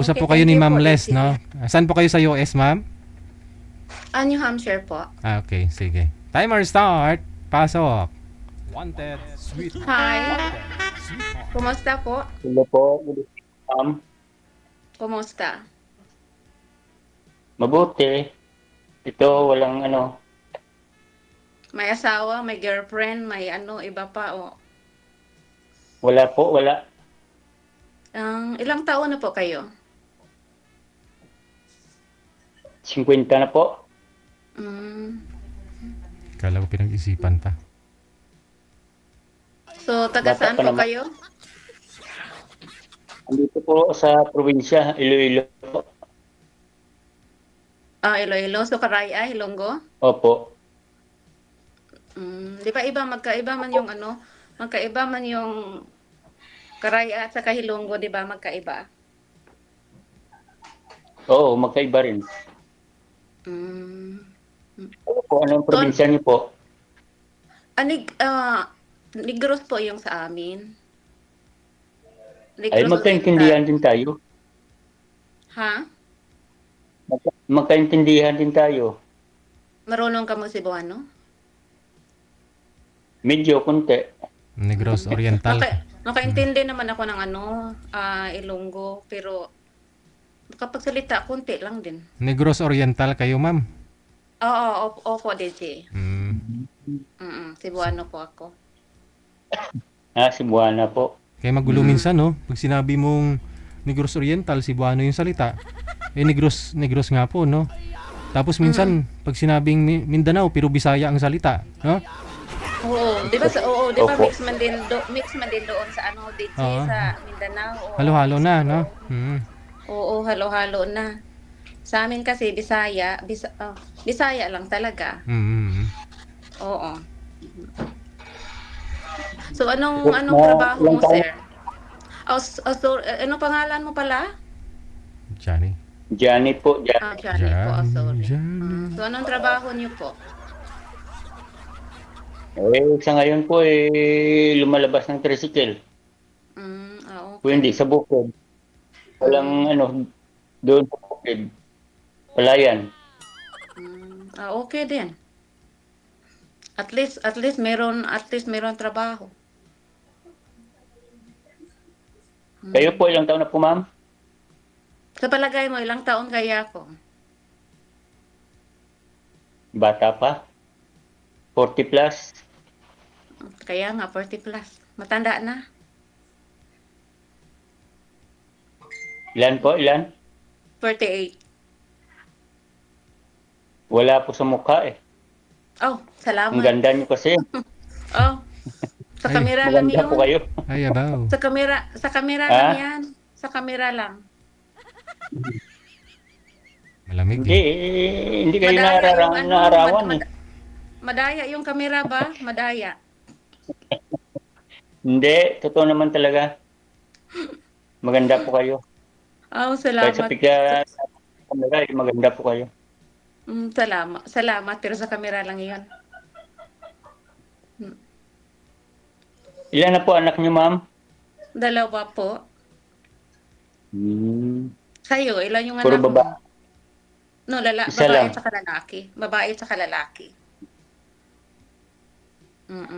Usap Okay, po kayo thank ni you Ma'am po, Les, Daisy. no? Saan po kayo sa US, ma'am? New Hampshire po. Okay, sige. Timer start. Pasok. Wanted, sweetheart. Hi, Wanted, sweetheart. kumusta po? Hello po, good evening, ma'am. Kumusta? Mabuti. Ito, walang ano. May asawa, may girlfriend, may ano, iba pa o. Wala po, wala. Ilang taon na po kayo? 50 na po. Mm, Kala ko pinag-isipan pa. so, taga Bata saan pa po naman. kayo? Andito po sa probinsya, Iloilo po. Iloilo, so Caraya, Ilonggo? Opo. Di ba magkaiba man yung ano, magkaiba man yung Caraya at saka Ilonggo, di ba magkaiba? Oo, magkaiba rin. Mm. Ano po, anong So, probinsya niyo po? Negros po yung sa amin. Ay, Negros magkaintindihan Oriental. din tayo. Ha? Magkaintindihan din tayo. Marunong ka mag-Cebuano? Medyo, konti. Negros Oriental. Nakaintindi naman ako ng ano, Ilonggo, pero kapagsalita, konti lang din. Negros Oriental kayo, ma'am. Oo, opo, DJ. Hmm. Cebuano po ako. Cebuana po. Kaya magulo minsan, no? Pag sinabi mong Negros Oriental, Cebuano yung salita. Negros nga po, no? Tapos minsan, pag sinabing Mindanao, pero Bisaya ang salita, no? Oo, 'di ba Opo. mix man din doon sa ano, DJ Oo. sa Mindanao. Oo, Halo-halo mix na, man no? doon. Oo, halo-halo na. Sa amin kasi Bisaya lang talaga. Oo. So anong trabaho Ilang mo, taon? sir? Ano pangalan mo pala? Johnny. Johnny po, Johnny. Johnny po. Sorry. Johnny. So anong trabaho niyo po? Sa ngayon po, lumalabas ng tricycle. Hindi, Okay. sa bukid. Walang Mm, doon sa bukid. Palayan. okay din. At least meron trabaho. Kayo po, ilang taon na po, ma'am? Sa palagay mo, ilang taon kaya ako? Bata pa? 40 plus? Kaya nga, 40 plus. Matanda na. Ilan po, ilan? 48. Wala po sa mukha eh. Oh, Ang salamat. ganda niyo kasi. Oh, sa Ay, kamera lang Maganda po yun. kayo. Ay, abaw. Sa kamera lang Ha? yan. Sa kamera lang. Malamig Hindi, eh. hindi kayo Madaya yung ano, naarawan eh. madaya yung kamera ba? Madaya. Hindi, totoo naman talaga. Maganda po kayo. Oh, Kahit sa salamat. pika kamera, maganda po kayo. Salamat. Salamat, pero sa kamera lang yun. Ilan na po anak niyo, ma'am? 2 po. Kayo, ilan yung Puro anak mo? baba. No, Isa babae lang. at saka lalaki. Babae at saka lalaki.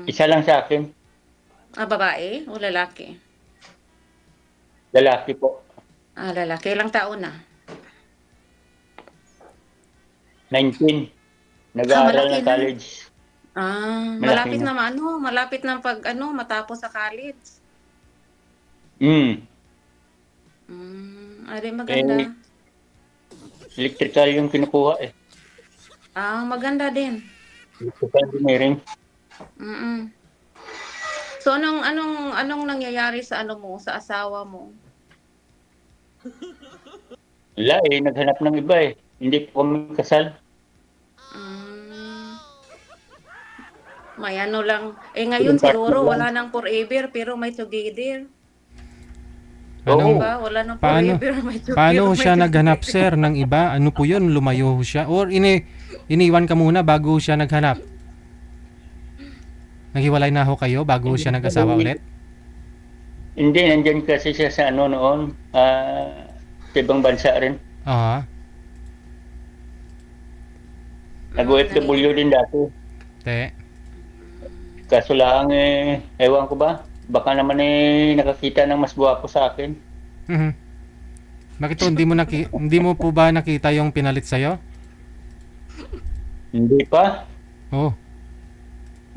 Isa lang sa akin. Babae o lalaki? Lalaki po. Lalaki. Ilang taon na? 19. Nag-aaral Malaki ng na. college. Malapit na. na malapit na matapos sa college. Ari maganda. Electrical yung kinukuha eh. Maganda din. Electrical engineering. So anong nangyayari sa sa asawa mo? Wala naghanap ng iba eh. Hindi po kami kasal. May lang. Ngayon Yung partner siguro lang. wala nang forever pero may together. Anong, Diba? Wala nang paano, forever, may together. paano siya naghanap, sir, ng iba? Ano po yun? Lumayo siya? Or iniwan ka muna bago siya naghanap? Naghiwalay na ho kayo bago siya nag-asawa ulit? Hindi, nandyan kasi siya sa noon. sa ibang bansa rin. Ah, Nag-OFW din dati. te. Kaso lang ewan ko ba? Baka naman nakakita ng mas gwapo sa akin. Mhm. Bakit to, hindi mo po ba nakita yung pinalit sa'yo? Hindi pa. Oh.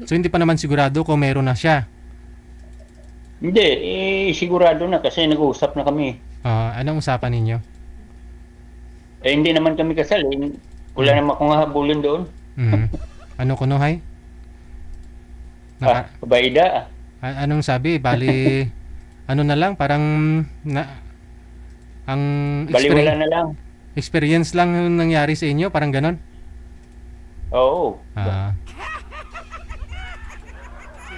So hindi pa naman sigurado kung meron na siya. Hindi, sigurado na kasi nag-uusap na kami. Ah, anong usapan ninyo? Hindi naman kami kasal. Wala naman akong habulin doon. Mhm. Ano kuno hay? Baida. Anong sabi? Bali ano na lang parang ang Baliwala na lang. experience lang yung nangyari sa inyo, parang ganon. Oo. Ah,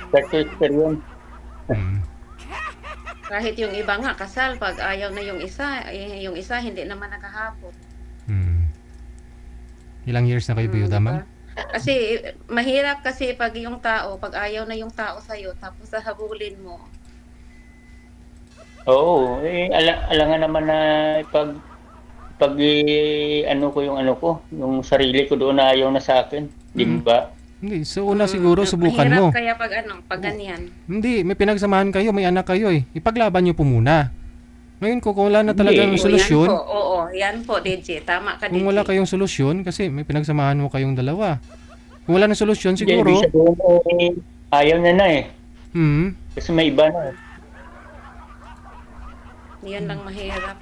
That's the experience. mm. Kahit yung iba nga kasal, pag ayaw na yung isa hindi naman nakahabol. Mm. Ilang years na kayo biyuda, Diba? ma'am? Kasi mahirap kasi pag yung tao, pag ayaw na yung tao sa'yo, tapos sahabulin mo. Oo. Alangan naman na pag ano ko, yung sarili ko doon na ayaw na sa akin. Di ba? Hindi, so una siguro subukan Mahirap mo. kaya pag ganyan. Hindi, may pinagsamahan kayo, may anak kayo eh. Ipaglaban nyo po muna. Ngayon kung wala na talagang Hindi. solusyon, Yan po, DJ. Tama ka, DJ. kung wala kayong solusyon, kasi may pinagsamahan mo kayong dalawa. Kung wala na solusyon, Hindi, siguro, ibig sabihin, ayaw niya na eh. Kasi may iba na eh. Yan lang mahirap.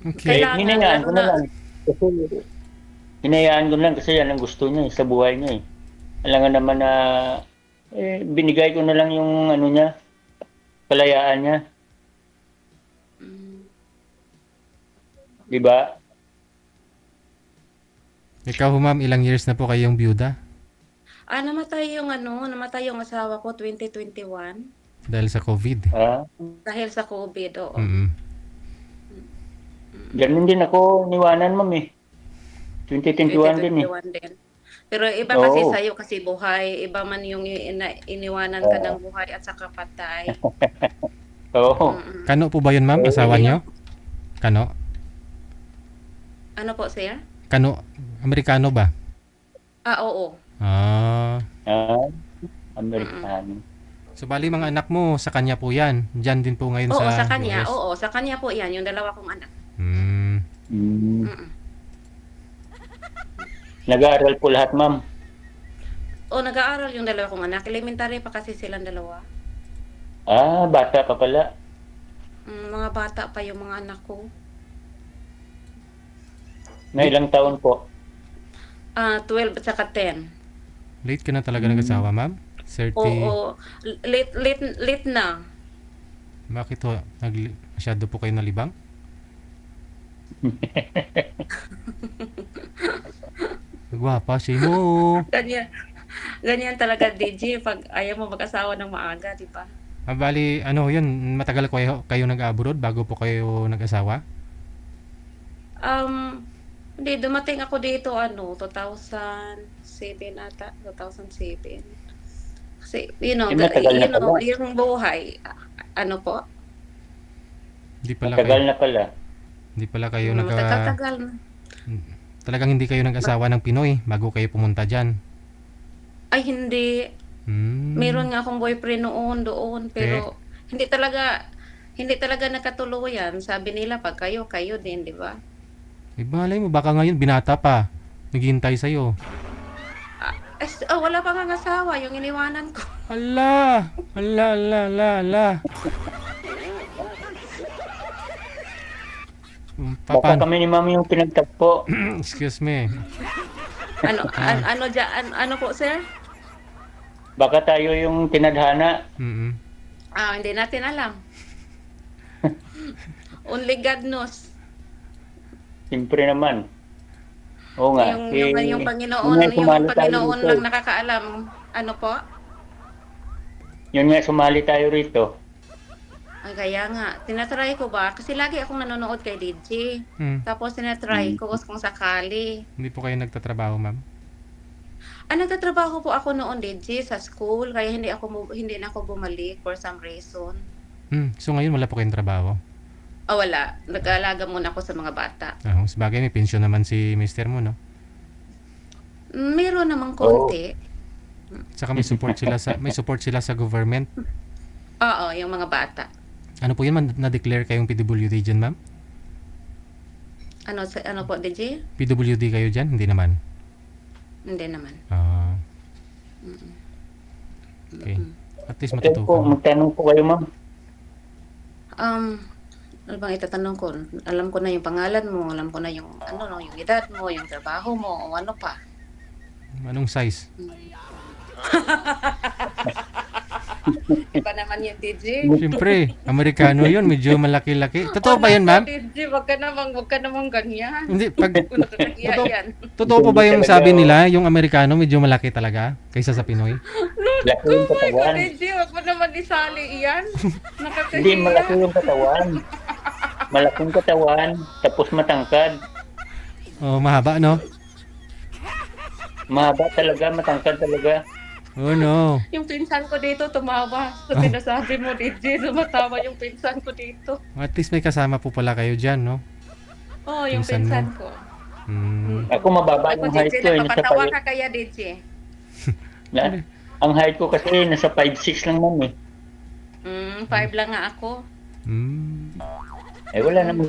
okay. Kailangan, Hinayaan ko lalo na na- lang. Kasi, hinayaan ko lang kasi yan ang gusto niya sa buhay niya eh. Alangan naman na binigay ko na lang yung ano niya, kalayaan niya. Mm. Di ba? Ikaw, ma'am, ilang years na po kayong biyuda? Namatay yung asawa ko 2021 Dahil sa COVID. Ah, dahil sa COVID, oo. Mm. ganun din ako niwanan ma'am eh. 2021 din eh. 2021 din. Pero iba kasi Oo. sa'yo kasi buhay, iba man yung iniwanan ka ng buhay at saka patay. Oo. Mm-mm. Kano po ba yun, ma'am? Asawa nyo? Kano? Ano po, sir? Kano? Amerikano ba? Oo. Ah. Ah, Amerikano. So bali mga anak mo, sa kanya po yan. Diyan din po ngayon Oo, sa sa kanya. US. Oo, sa kanya po yan, yung dalawa kong anak. Mm. Mm. Mm-mm. Nag-aaral po lahat ma'am. O, nag-aaral yung dalawa kong anak. Elementary pa kasi silang dalawa. Ah, bata pa pala. Mga bata pa yung mga anak ko. Na ilang taon po? 12 at saka 10. Late ka na talaga nag-asawa, ma'am? 30. Oo, late na. Bakit ho? Masyado po kayo nalibang? Gwapa si mo. Ganyan talaga, DJ, pag ayaw mo mag-asawa ng maaga, di ba? Bali, ano yun, matagal kayo nag-abroad bago po kayo nag-asawa? Hindi, dumating ako dito, 2007 ata, 2007. Kasi, matagal na pala. yung buhay, ano po? Hindi pala Matagal kayo, na pala. hindi pala kayo Matagal na. talagang hindi kayo nag-asawa ng Pinoy bago kayo pumunta dyan. Ay, hindi. Hmm. Meron nga akong boyfriend doon, pero hindi talaga nakatuluyan. Sabi nila, pag kayo din, di ba? Malay mo, baka ngayon binata pa. Naghihintay sa'yo. Wala pa nga asawa, yung iniwanan ko. Ala! Ala. Baka kami ni mami yung pinagtagpo. Excuse me. Ano po, sir? Baka tayo yung tinadhana. Mm-mm. Hindi natin alam. Only God knows. Siyempre naman. Oo nga. Yung Panginoon lang nakakaalam. Ano po? Yun nga, sumali tayo rito. Ay, kaya nga. Tinatry ko ba? Kasi lagi akong nanonood kay DJ. Hmm. Tapos tinatry ko kung sakali. Hindi po kayo nagtatrabaho, ma'am? Nagtatrabaho po ako noon, DJ, sa school. Kaya hindi na ako bumalik for some reason. So ngayon wala po kayong trabaho? Wala. Nag-aalaga muna ako sa mga bata. Sabagay may pensyon naman si mister mo, no? Meron namang konti. Saka may support sila sa government. Oo, yung mga bata. Ano po yun, na-declare kayong PWD dyan, ma'am? Ano po, DJ? PWD kayo dyan? Hindi naman. Hindi naman. Ah. Okay. At least Okay po, matutukan. magtanong po kayo, ma'am. Ano bang itatanong ko? Alam ko na yung pangalan mo, alam ko na yung yung edad mo, yung trabaho mo, o ano pa. Anong size? Iba naman yung DJ. Siyempre, Amerikano yun. Medyo malaki-laki. Totoo ba yun, ma'am? DJ, wag ka namang ganyan. Hindi. Kung nakakahiya yan. Totoo po ba yung sabi nila, yung Amerikano medyo malaki talaga kaysa sa Pinoy? Laki yung Oh my God, katawan. DJ, wag mo naman isali iyan. Hindi, malaki Nakakahiya. yung katawan. Malaking katawan, tapos matangkad. Oh, mahaba, no? Mahaba talaga, matangkad talaga. Oh, no. Yung pinsan ko dito tumawa sa sinasabi mo, DJ. Tumatawa yung pinsan ko dito. At least may kasama po pala kayo dyan, no? Oh, yung Pinsan mo. pinsan ko. Hmm. Ako mababa Ako, yung height DJ, ko eh. Nasa napapatawa 5, ka kaya, DJ. ang height ko kasi nasa 5'6 lang man eh. 5 lang nga ako. Hmm. Eh wala naman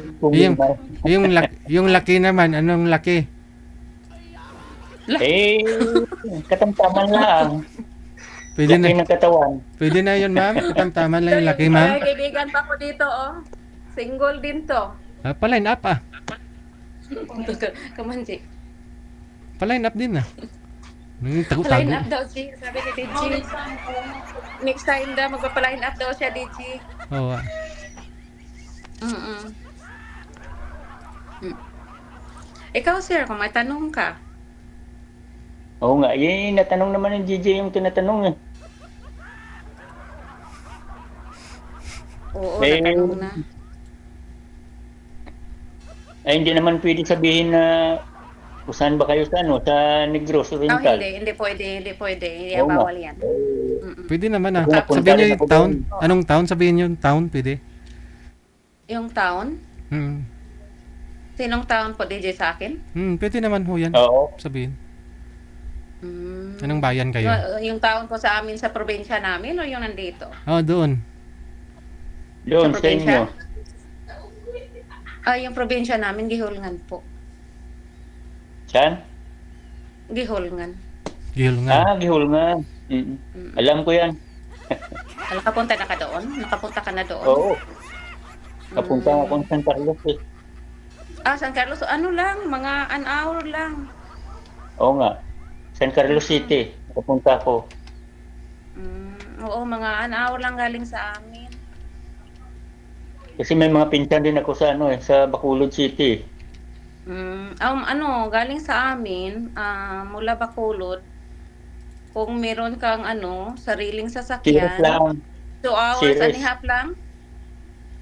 Yung laki naman, anong laki? Eh, katamtaman lang. Pwede Laki na, ng katawan. pwede na yun, ma'am. Tamtaman lang yung laki, ma'am. May kaibigan pa ko dito, oh. Single din to. Paline up, ah. Kamanji. Paline up din, ah. Line Tago-tago. up daw siya, sabi ni DJ. Next time daw, magpa-line up daw siya, DJ. Oo, Mm-mm. Ikaw, sir, kung may tanong ka. Oo nga, natanong naman ng GJ yung tinatanong eh. Oo, Eh, natanong na. Ay, hindi naman pwede sabihin na kung saan ba kayo sa Negros Oriental. Hindi pwede. Hindi Oo nga. bawal yan. Mm-mm. Pwede naman, ah. Ako napunta Sabihin nyo rin yung ako town. doon. Anong town? Sabihin nyo yung town, pwede. Yung town? Hmm. Sinong town po, DJ, sa akin? Pwede naman ho yan. Oo. Sabihin. Mm. Anong bayan kayo? Yung town po sa amin sa probinsya namin o yung nandito? Oh, doon. Doon Sa sa inyo. Yung probinsya namin, Gihulngan po. Saan? Gihulngan. Gihulngan. Gihulngan. Alam ko yan. Nakapunta na ka doon? Nakapunta ka na doon? Oo. Kapunta ako ng San Carlos eh. San Carlos, ano lang, mga an hour lang. Oo nga. San Carlos City. Kapunta ako. Oo, mga an hour lang galing sa amin. Kasi may mga pinsan din ako sa sa Bacolod City. Galing sa amin, mula Bacolod, kung meron kang sariling Serious sasakyan, lang. 2 hours and a Serious. half lang.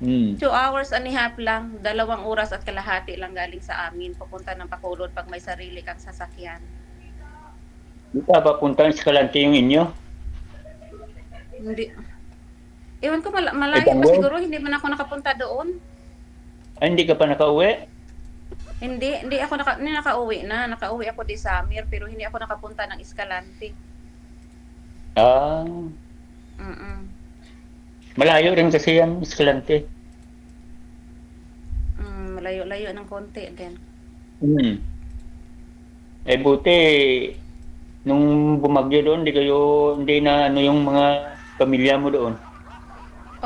2 hours and a half lang, 2 oras at kalahati lang galing sa amin, papunta ng Bacolod pag may sarili kang sasakyan. Di ba papunta sa Escalante yung inyo? Hindi. Ewan ko, malayo pa Ibang siguro, hindi man ako nakapunta doon. Ay, hindi ka pa nakauwi? Hindi ako nakauwi na. Nakauwi ako di Samir, pero hindi ako nakapunta ng Escalante. Mm-mm. Malayo rin kasi yan, Escalante. Malayo-layo ng konti din. Eh buti, nung bumagyo doon, hindi na yung mga pamilya mo doon.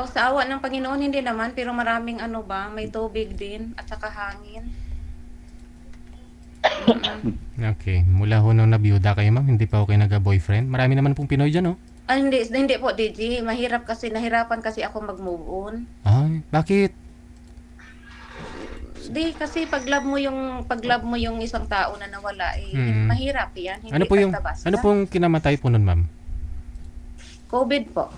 Sa awa ng Panginoon, hindi naman, pero maraming may tubig din at saka hangin. Okay. Mula ho nung nabiyuda kayo, ma'am, hindi pa ho kayo nag-boyfriend. Marami naman pong Pinoy dyan, oh. Hindi po, DJ. Nahirapan kasi ako mag-move on. Ay, bakit? Di, kasi pag love mo yung isang tao na nawala, mahirap yan. Hindi basta-basta. Ano pong kinamatay po nun, ma'am? COVID po.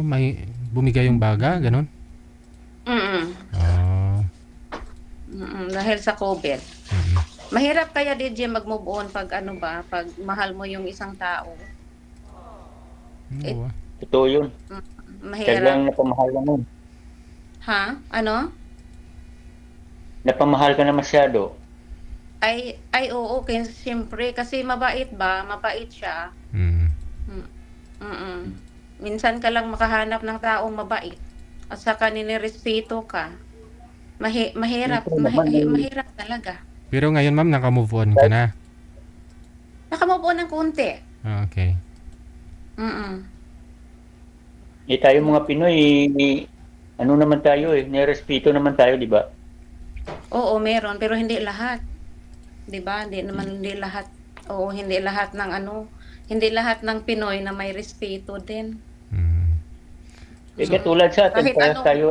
May bumigay yung baga, ganun? Dahil sa COVID. Mm. Mahirap kaya, DJ, mag-move on pag pag mahal mo yung isang tao. Oo, ah. Totoo yun. Mahirap. Talagang napamahal na nun. Ha? Ano? napamahal ka na masyado. Ay oo, kaya siyempre kasi mabait siya. Mm. Mm. Mm. Minsan ka lang makahanap ng taong mabait at saka ninirespeto ka. Siyempre naman, Mahirap talaga. Pero ngayon ma'am, naka-move on ka na. Naka-move on ng konti. Ah, okay. Mm. tayo mga Pinoy, ano naman tayo nirespeto naman tayo, di ba? Oo, meron pero hindi lahat. 'Di ba? Hindi lahat. Oo, hindi lahat ng hindi lahat ng Pinoy na may respeto din. Mm. Katulad sa atin, Kahit parehas anong tayo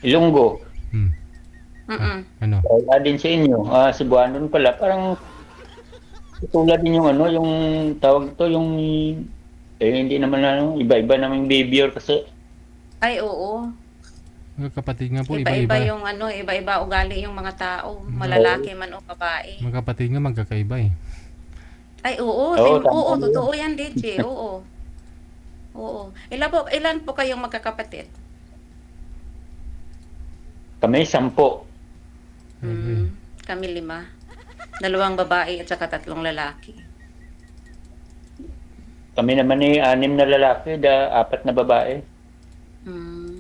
Ilonggo. Mm. mm. Ano? Wala din sa inyo. Cebuano pala. Parang katulad din yung yung tawag to, yung hindi naman iba-iba namang behavior kasi. Ay, oo. Magkapatid nga po, Iba-iba iba-iba. yung iba-iba ugali yung mga tao, malalaki man o babae. Magkapatid nga magkakaiba eh. Ay, oo, Oo, tama oo, yun. totoo yan, DJ. Oo. Oo. Ilan po kayong magkakapatid? Kami 10. Mm, kami 5. 2 babae at saka 3 lalaki. Kami naman 6 na lalaki, 4 na babae. Mm.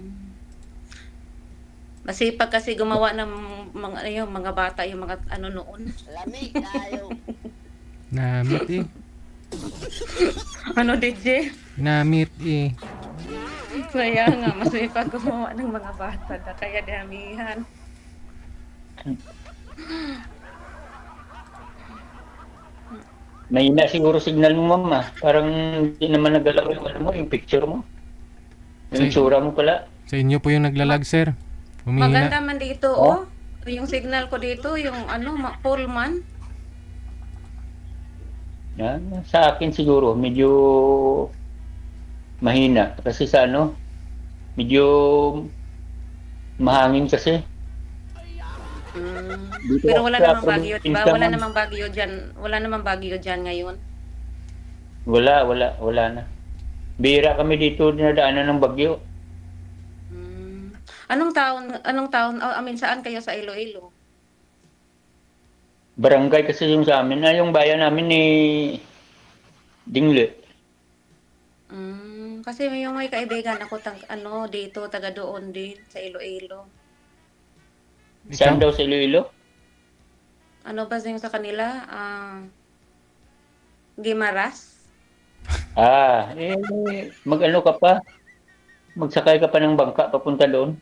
Masipag kasi gumawa ng mga bata yung mga noon. Namit eh. Ano, DJ? Namit eh. Kaya nga, masipag gumawa ng mga bata na kaya damihan. Mahina siguro signal mo, mama. Parang hindi naman nagalaw yung picture mo. Yung itsura mo pala. Sa inyo po yung naglalag sir. Maganda Humihina. man dito, Oh? Yung signal ko dito, yung full man. Yan. Sa akin siguro, medyo mahina. Kasi sa medyo mahangin kasi. Dito Pero wala sa namang bagyo, diba? probinsya, Wala ma'am. namang bagyo diyan. Wala namang bagyo diyan ngayon. Wala na. Bihira kami dito dinadaanan ng bagyo. Mm. Anong taon, saan kayo sa Iloilo? Barangay kasi yung sa amin. Yung bayan namin ni Dingle. Kasi may kaibigan ako dito, taga doon din sa Iloilo. Saan Ikaw? daw sa Iloilo? Ano ba yung sa kanila? Gimaras? Mag-ano ka pa? Magsakay ka pa ng bangka papunta doon?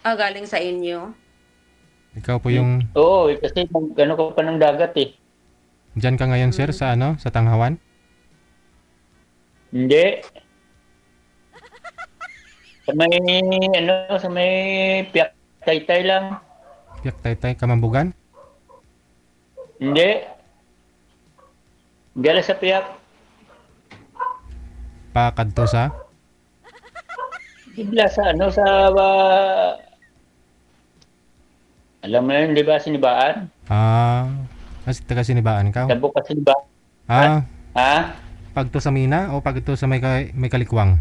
Galing sa inyo. Ikaw po yung Oo, kasi mag-ano ka pa ng dagat eh. dyan ka ngayon sir sa sa Tanghawan? Hindi. Sa may Piak Taytay lang. Piyak Taytay, Kamambugan? Hindi. Hindi ala sa Piak. Pakadto sa? Bigla sa alam mo na yun, di ba, Sinibaan? Kasi taga Sinibaan ka? Sa bukas Sinibaan. Ha? Pagto sa Mina o pagto sa may Kalikwang?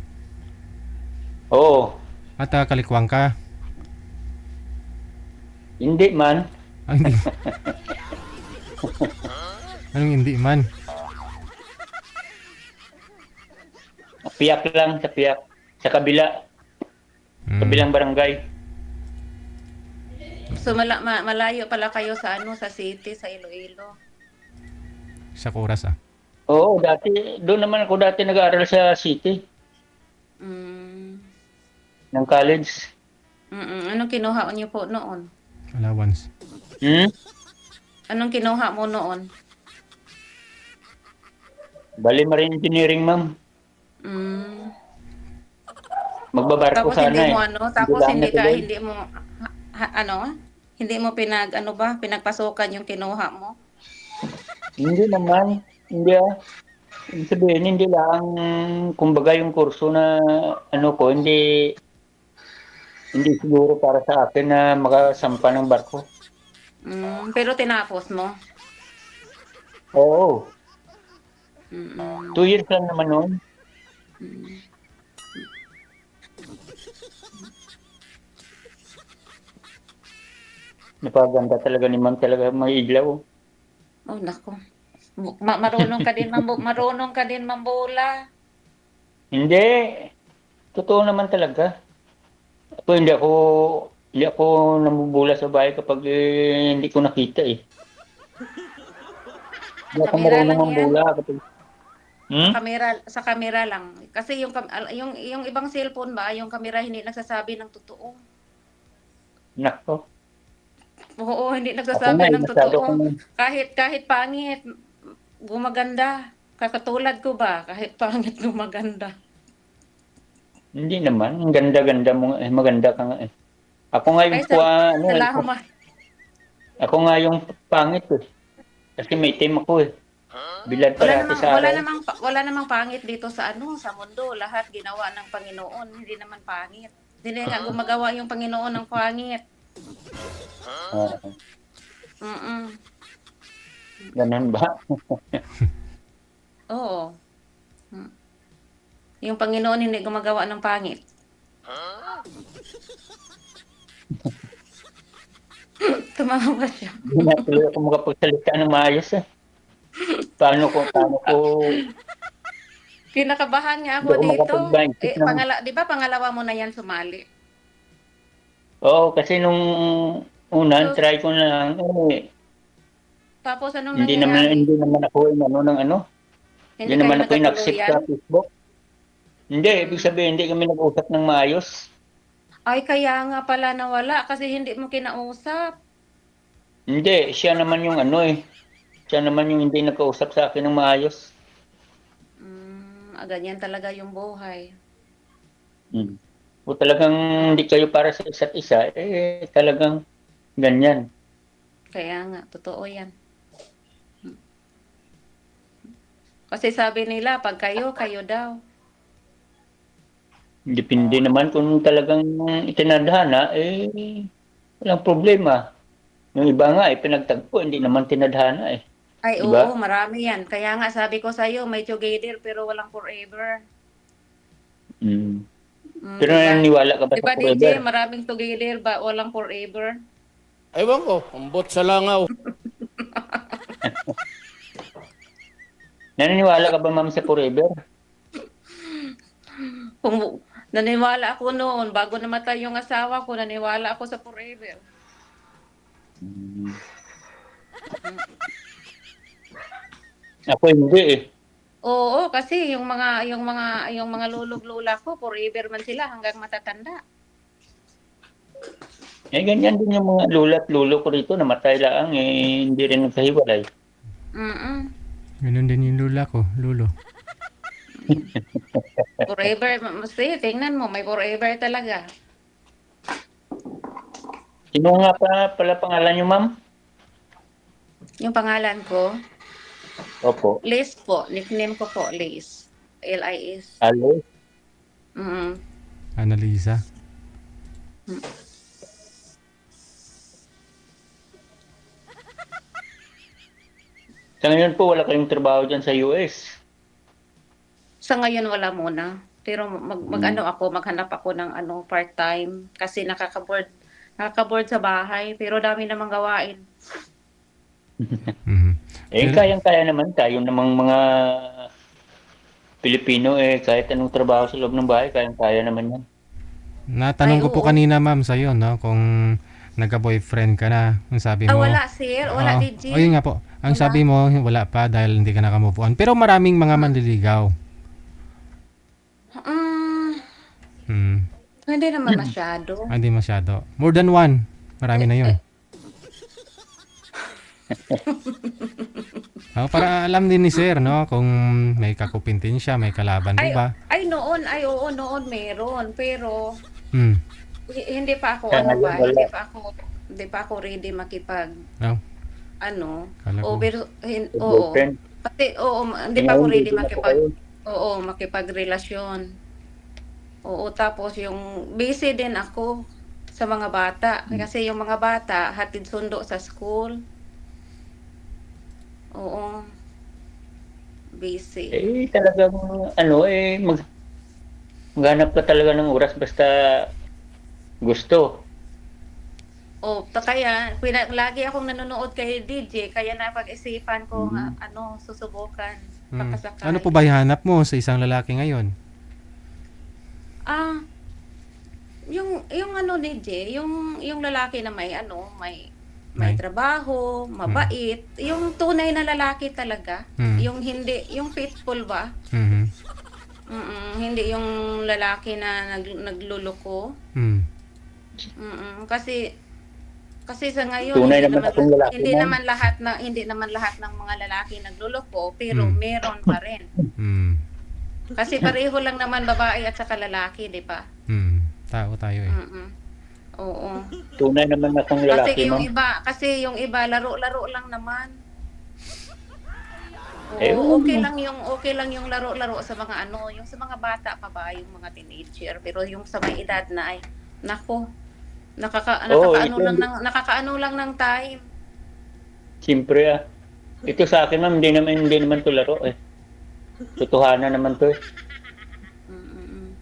Oo. At Kalikwang ka? Hindi man. Hindi. Anong hindi man? Piak lang, sa Piak. Sa kabila. Kabilang barangay. So malayo pala kayo sa sa city, sa Iloilo. Sa Kuras Oo, doon naman ako dati nag-aaral sa city. Mm. Ng college. Anong kinuha niyo po noon? Allowance. Anong kinuha mo noon? Bali Marine Engineering, ma'am. Magbabarko Tapos sana hindi mo tapos lang natuloy. hindi mo pinagpasukan yung kinuha mo? Hindi naman. Hindi Ibig sabihin, hindi lang, kumbaga yung kurso na hindi siguro para sa akin na makasampa ng barko. Pero tinapos mo? Oo. Mm. 2 years lang naman noon. Napaganda talaga ni ma'am talaga may ilaw. Oh, nako. Marunong ka din mambola. Hindi, totoo naman talaga. Ako hindi ako namubula sa bahay kapag hindi ko nakita eh. Hindi ako Kamera marunong lang 'yan. mambula kapag Sa kamera lang. Kasi yung ibang cellphone ba, yung kamera hindi nagsasabi ng totoo. Nako, Oo, hindi ako nga nagsasabi eh, ng masyado totoo. akong Kahit pangit, gumaganda. Katulad ko ba, kahit pangit gumaganda. hindi naman, ang ganda-ganda mo nga eh, maganda ka nga eh. Ako nga yung Ay, ano eh, salamat. ako nga yung pangit eh. Kasi may team ako eh. Bilad parati sa araw. Wala namang pangit dito sa sa mundo. Lahat ginawa ng Panginoon, hindi naman pangit. Hindi nga gumagawa yung Panginoon ng pangit. Ah, Mm. ganun ba? Oo. Mm. Yung Panginoon hindi gumagawa ng pangit. Tumawa siya. Hindi na tuloy ako makapagsalita ng maayos eh. Paano ko, Kinakabahan nga hindi ako ako dito. makapag-mindset ng, 'Di ba pangalawa mo na yan sumali? oo, kasi nung una, So, try ko na lang, tapos anong nangyayari? hindi naman ako yung ano ng ano, hindi Hindi kayo naman ako yung accept nagkatuluyan? sa Facebook. Hindi, ibig Mm. sabihin, hindi kami nag-usap ng maayos. Ay, kaya nga pala nawala kasi hindi mo kinausap. Hindi, siya naman yung ano eh. Siya naman yung hindi nagkausap sa akin ng maayos. Ganyan talaga yung buhay. Hmm. O talagang hindi kayo para sa isa't isa, talagang ganyan. Kaya nga, totoo yan. Kasi sabi nila, pag kayo, kayo daw. Depende naman kung talagang itinadhana, walang problema. Yung iba nga, pinagtagpo, hindi naman tinadhana eh. Ay, Di oo, ba? marami yan. Kaya nga sabi ko sa'yo, may together pero walang forever. Mm. Mm, Pero di ba? naniniwala ka ba Di sa ba, DJ, forever? maraming together ba walang forever? Ewan ko, umbot sa langaw. Naniniwala ka ba ma'am sa forever? Kung naniwala ako noon, bago namatay yung asawa ko, naniwala ako sa forever. Mm. Ako hindi eh. Oo, kasi yung mga lulog-lula ko, forever man sila hanggang matatanda. Ganyan din yung mga lula at lulo ko rito, namatay lang, hindi rin nagkahiwalay. Mm. Ganun din yung lula ko, lulo. Forever, kasi tingnan mo, may forever talaga. Sino nga pala pangalan niyo ma'am? Yung pangalan ko, Opo. Liz po, nickname ko po, Liz. L-I-S. Alo? Mm. Annalisa. Sa ngayon po, wala kayong trabaho dyan sa US. Sa ngayon wala muna. Pero maghanap ako ng part-time kasi nakaka-board sa bahay, pero dami namang gawain. Mhm. Pero- Kayang-kaya naman tayo namang mga Pilipino, kahit anong trabaho sa loob ng bahay, kayang-kaya naman yan. Natanong Ay, ko po oo. kanina ma'am sa'yo, no, kung nagka-boyfriend ka na. Ang sabi mo, Wala sir, wala DJ. yun nga po. Ang Wala. sabi mo, wala pa dahil hindi ka naka-move on. Pero maraming mga manliligaw. Hindi naman masyado. Hindi masyado. More than one. Marami na yun. Para alam din ni sir, no, kung may kakupintin siya, may kalaban, di ba? Oo, noon meron, pero Hmm. hindi pa ako Kaya ngayon wala. hindi pa ako ready makipag No? Kala ko. oo. Boyfriend. Pati hindi pa ako Ngayon, ready hindi na po makipag kayo. makipagrelasyon. Oo, tapos yung busy din ako sa mga bata kasi yung mga bata hatid sundo sa school. Oo. Busy. Talagang, maghanap ka talaga ng oras basta gusto. Kaya lagi akong nanonood kay DJ, kaya napag-isipan ko nga, susubukan. Mm. Baka Ano po sakali. ba ihanap mo sa isang lalaki ngayon? Ah, yung ano DJ, yung lalaki na may May? trabaho, mabait, yung tunay na lalaki talaga, Mm. yung faithful ba? Mhm. Hindi yung lalaki na nagluloko. Mm. Kasi sa ngayon Tunay naman akong lalaki, ma'am. hindi naman lahat ng mga lalaki nagluloko, pero Mm. meron pa rin. Mm. Kasi pareho lang naman babae at saka lalaki, 'di ba? Mm. Tao tayo eh. Mm. Oo. Tunay naman akong lalaki, ma'am. Kasi yung iba laro-laro lang naman. Eh, Oo, okay lang yung laro-laro sa mga yung sa mga bata pa ba, yung mga teenager, pero yung sa may edad na ay nako, nakakaano lang ng time. Siyempre Ito sa akin, ma'am, hindi naman to laro eh. Totohanan naman to eh. Mm.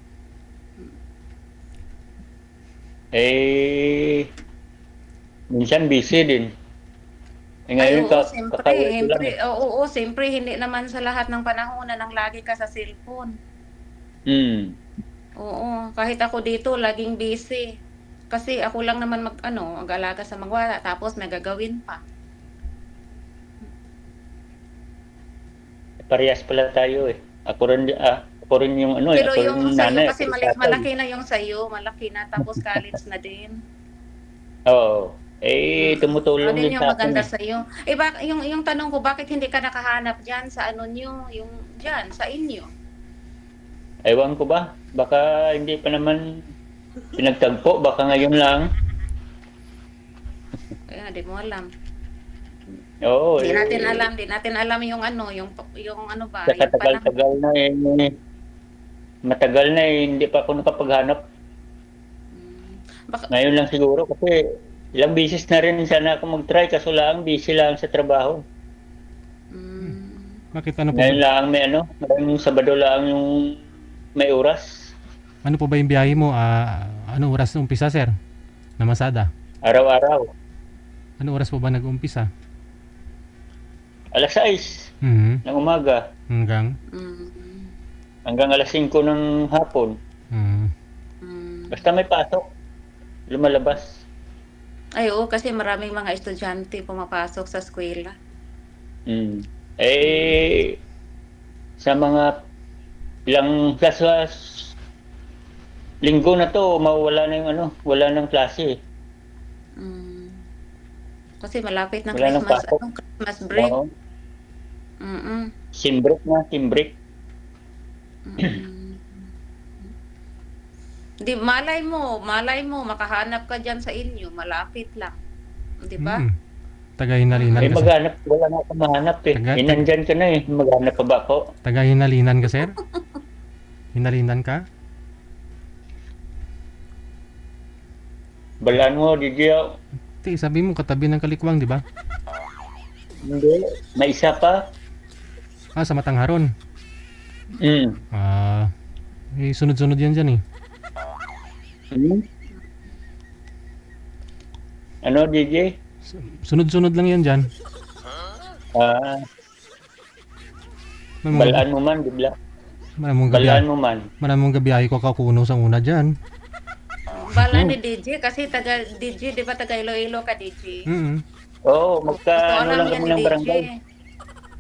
Eh, minsan busy din. Eh ngayon, kakauwi ko lang eh. Siyempre, hindi naman sa lahat ng panahon na nang lagi ka sa cellphone. Hmm. Oo, kahit ako dito, laging busy. Kasi ako lang naman mag-alaga sa magwala, tapos may gagawin pa. Parehas pala tayo eh. Ako rin yung Pero ako rin yung yung sa'yo, nanay. kasi ako rin tatay. malaki na yung sa'yo, malaki na, tapos college na din. Oo. Tumutulong Ano din yung sa akin maganda eh. sa'yo? Yung tanong ko, bakit hindi ka nakahanap dyan sa dyan, sa inyo? Ewan ko ba? Baka hindi pa naman pinagtagpo. Baka ngayon lang. Kaya di mo alam. Oo. Di natin alam yung ano ba, Sa yung panahon. tagal na eh. Matagal na eh. Hindi pa ako nakapaghanap. Baka, Ngayon lang siguro kasi ilang beses na rin sana ako mag-try kaso lang busy lang sa trabaho. Bakit ano po Ngayon ba, lang maraming Sabado lang yung may oras. ano po ba yung biyahe mo? Ano oras na umpisa, sir? Na Masada? Araw-araw. Ano oras po ba nag-umpisa? Alas 6 Mhm. ng umaga Hanggang? hanggang alas 5 ng hapon. Mhm. Basta may pasok, lumalabas. ay oo, kasi maraming mga estudyante pumapasok sa eskwela. Mm. Sa mga ilang linggo na to, mawala na yung wala nang klase. Kasi malapit ng Wala nang pasok. Christmas break. Oo. Mm. Team break. Di malay mo makahanap ka diyan sa inyo, malapit lang. 'Di ba? Taga-hinalinan ka, sir? Maghanap, wala na akong mahanap eh. Nandyan ka na eh, maghanap pa ba ako? Taga-hinalinan ka, sir? Hinalinan ka? Balaan mo, DJ. Sabi mo katabi ng kalikwang, di ba? Hindi, may isa pa. Sa Matangharon. Mm. Sunod-sunod yan dyan eh. Hmm? Ano, DJ? Sunod-sunod lang yan dyan. Balaan mo man, bigla. Balaan mo man. Maraming gabiyahe ko kakuno sa una dyan. Bala ni DJ kasi taga DJ, 'di ba taga Iloilo ka DJ? Mm-hmm. Oo, Gusto lang alam yan kami ni ng DJ. barangay.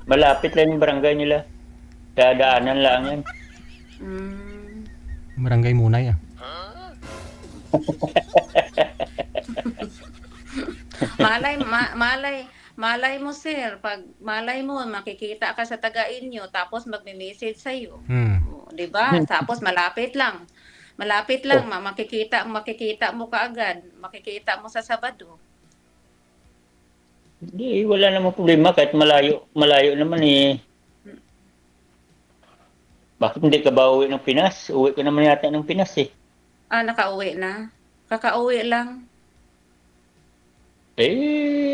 Malapit lang yung barangay nila. Sa daanan lang yan. Barangay Munay Malay mo sir, pag malay mo makikita ka sa taga inyo tapos magme-message sa iyo. 'Di ba? Tapos malapit lang, makikita mo kaagad, makikita mo sa Sabado. Hindi, wala namang problema kahit malayo naman eh. Bakit hindi ka ba uwi ng Pinas? Uwi ka naman yata ng Pinas eh. Nakauwi na. Kakauwi lang.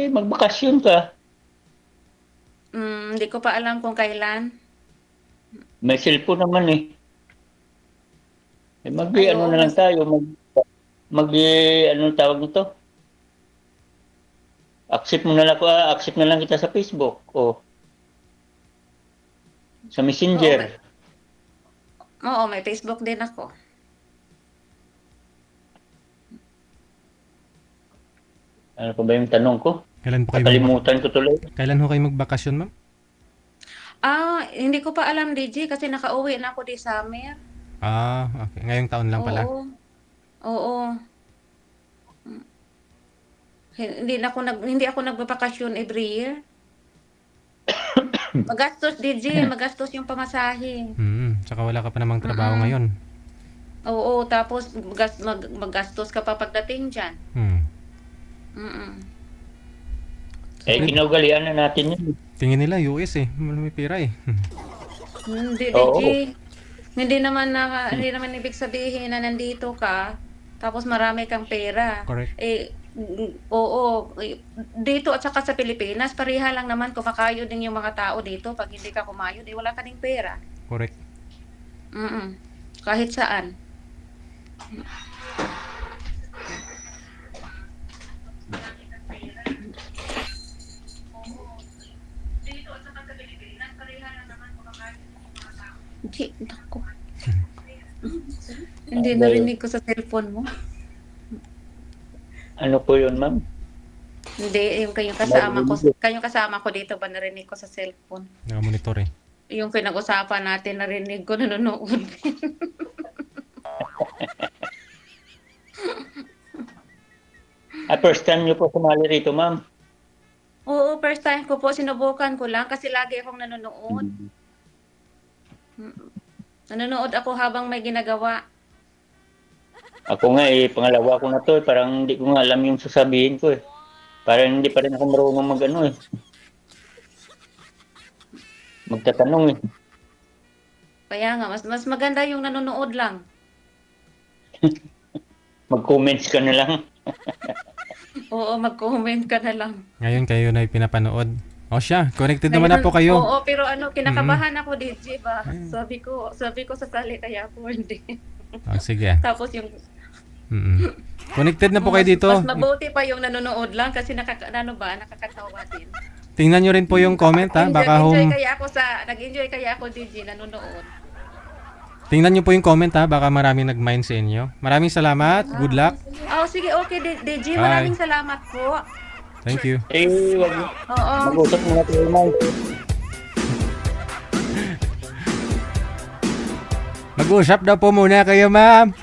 Magbakasyon ka. Hindi ko pa alam kung kailan. May cellphone naman eh. Ay, oo, na lang tayo. Ano tawag nito? Accept mo na lang, accept na lang kita sa Facebook. O, sa Messenger. Oo, may Facebook din ako. Ano pa ba yung tanong ko? Kailan po kayo Nakalimutan ko tuloy. Kailan ho kayo magbakasyon, ma'am? Hindi ko pa alam, DJ, kasi nakauwi na ako di summer. Okay. Ngayong taon lang pala. Oo. Hindi ako nagbabakasyon every year. Magastos, DJ, magastos yung pamasahe. Tsaka wala ka pa namang trabaho ngayon. Oo, tapos magastos ka pa pagdating dyan. Kinaugalian na natin yun. Tingin nila US may pera Hindi, Oo. DJ. Hindi naman ibig sabihin na nandito ka, tapos marami kang pera. Correct. Oo. Dito at saka sa Pilipinas, pareha lang naman kumakayod din yung mga tao dito. Pag hindi ka kumayod, wala ka ding pera. Correct. Kahit saan. Dito at saka sa Pilipinas, pareha lang naman kumakayod yung mga tao. Hindi, naku. Hindi narinig ko sa cellphone mo. Ano po yun, ma'am? Hindi, yung kayong kasama ko dito ba narinig ko sa cellphone? Naka-monitor Yung pinag-usapan natin narinig ko, nanonood. First time niyo po sumali rito, ma'am? Oo, first time ko po, sinubukan ko lang kasi lagi akong nanonood. Nanonood ako habang may ginagawa. Ako nga pangalawa ko na to parang hindi ko nga alam yung sasabihin ko Parang hindi pa rin ako marunong magtatanong Kaya nga, mas maganda yung nanonood lang. Mag-comments ka na lang. Oo, mag-comment ka na lang. Ngayon kayo na pinapanood. Siya, connected naman na po kayo. Oo, pero kinakabahan ako, DJ ba? Sabi ko sasali kaya ako hindi. Sige. Tapos yung Connected na po kayo dito. Mas mabuti pa yung nanonood lang kasi nakakatawa din. Tingnan nyo rin po yung comment baka Nag-enjoy kaya ako, DJ, nanonood. Tingnan nyo po yung comment baka maraming nag-mind sa inyo. Maraming salamat. Good luck. Sige, okay, DJ. Bye. Maraming salamat po. Thank you. Wag Oo. mag-usap muna tayo, ma'am. Mag-usap daw po muna kayo, ma'am.